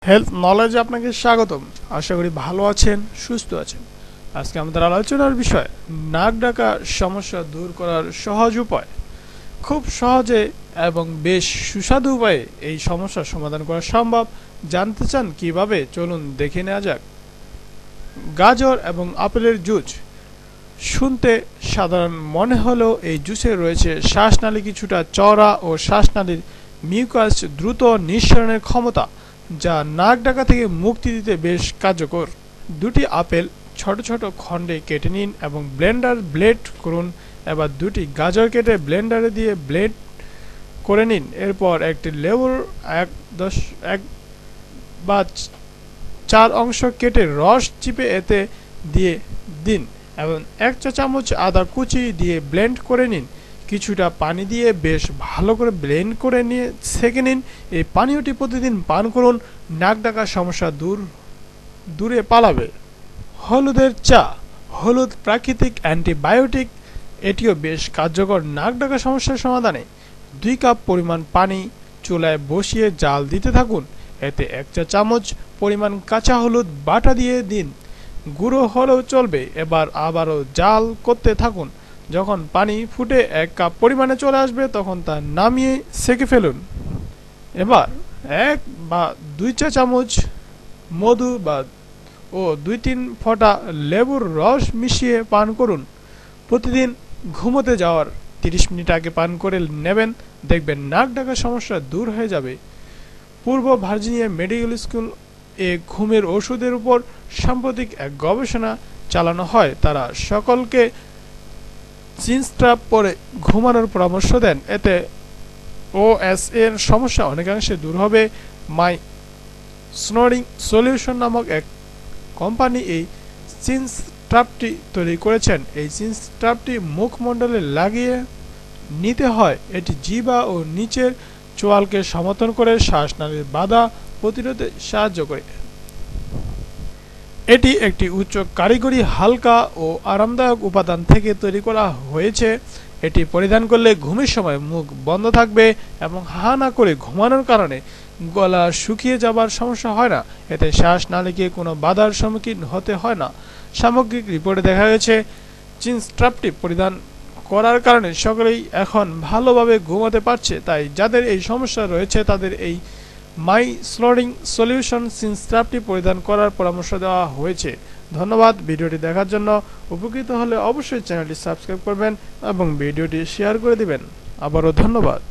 Health knowledge আপনাকে স্বাগতম। আশা করি ভালো আছেন, সুস্থ আছেন। আজকে আমাদের আলোচনার বিষয় নাক ডাকা সমস্যা দূর করার সহজ উপায়। খুব সহজে এবং বেশ সুস্বাদু উপায়ে এই সমস্যার সমাধান করা সম্ভব। জানতে চান কিভাবে? চলুন দেখে নেওয়া যাক। গাজর এবং আপেলের জুস শুনতে সাধারণ মনে হলেও এই জুসে রয়েছে শ্বাসনালী কিছুটা চওড়া ও শ্বাসনালীর মিউকাস দ্রুত নিঃসরণের ক্ষমতা, যা নাক ডাকা থেকে মুক্তি দিতে বেশ কার্যকর। দুটি আপেল ছোট ছোট খণ্ডে কেটে নিন এবং ব্লেড করুন। এবার দুটি গাজর কেটে ব্লেন্ডারে দিয়ে ব্লেড করে নিন। এরপর একটি লেবুর 1 বা 4 অংশ কেটে রস চিপে এতে দিয়ে দিন এবং 1 চা চামচ আদা কুচি দিয়ে ব্লেন্ড করে নিন। কিছুটা পানি দিয়ে বেশ ভালো করে ব্লেন্ড করে নিয়ে ছেঁকে নিন। এই পানীয়টি প্রতিদিন পান করুন, নাক ডাকার সমস্যা দূরে পালাবে। হলুদের চা। হলুদ প্রাকৃতিক অ্যান্টিবায়োটিক, এটিও বেশ কার্যকর নাক ডাকা সমস্যার সমাধানে। 2 কাপ পরিমাণ পানি চুলায় বসিয়ে জাল দিতে থাকুন। এতে 1 চা চামচ পরিমাণ কাঁচা হলুদ বাটা দিয়ে দিন। গুঁড়ো হলেও চলবে। এবার আবারও জাল করতে থাকুন। যখন পানি ফুটে 1 কাপ পরিমাণে চলে আসবে তখন তা নামিয়ে সেঁকে ফেলুন। এবার 1 বা 2 চা চামচ মধু ও 2-3 ফোঁটা লেবুর রস মিশিয়ে পান করুন। প্রতিদিন ঘুমোতে যাওয়ার 30 মিনিট আগে পান করে নেবেন, দেখবেন নাক ডাকার সমস্যা দূর হয়ে যাবে। পূর্ব ভার্জিনিয়া মেডিকেল স্কুল এ ঘুমের ওষুধের উপর সাম্প্রতিক এক গবেষণা চালানো হয়। তারা সকলকে চিনস্ট্রাপ পরে ঘুমানোর পরামর্শ দেন। এতে ওএস এর সমস্যা অনেকাংশে দূর হবে। মাই স্নোরিং সলিউশন নামক এক কোম্পানি এই চিনস্ট্রাপটি তৈরি করেছেন। এই চিনস্ট্রাপটি মুখমণ্ডলে লাগিয়ে নিতে হয়। এটি জিহ্বা ও নিচের চোয়ালকে সমর্থন করে শ্বাসনালীর বাধা প্রতিরোধে সাহায্য করে। এটি একটি উচ্চ কারিগরি, হালকা ও আরামদায়ক উপাদান থেকে তৈরি করা হয়েছে। এটি পরিধান করলে ঘুমের সময় মুখ বন্ধ থাকবে এবং হা না করে ঘুমানোর কারণে গলা শুকিয়ে যাবার সমস্যা হয় না। এতে শ্বাসনালীকে কোনো বাধার সম্মুখীন হতে হয় না। সামগ্রিক রিপোর্টে দেখা গেছে চিনস্ট্রাপটি পরিধান করার কারণে সকলেই এখন ভালোভাবে ঘুমাতে পারছে। তাই যাদের এই সমস্যা রয়েছে তাদের এই মাই স্নোরিং সলিউশন চিনস্ট্রাপটি পরিধান করার পরামর্শ দেওয়া হয়েছে। ধন্যবাদ ভিডিওটি দেখার জন্য। উপকৃত হলে অবশ্যই চ্যানেলটি সাবস্ক্রাইব করবেন এবং ভিডিওটি শেয়ার করে দিবেন। আবারও ধন্যবাদ।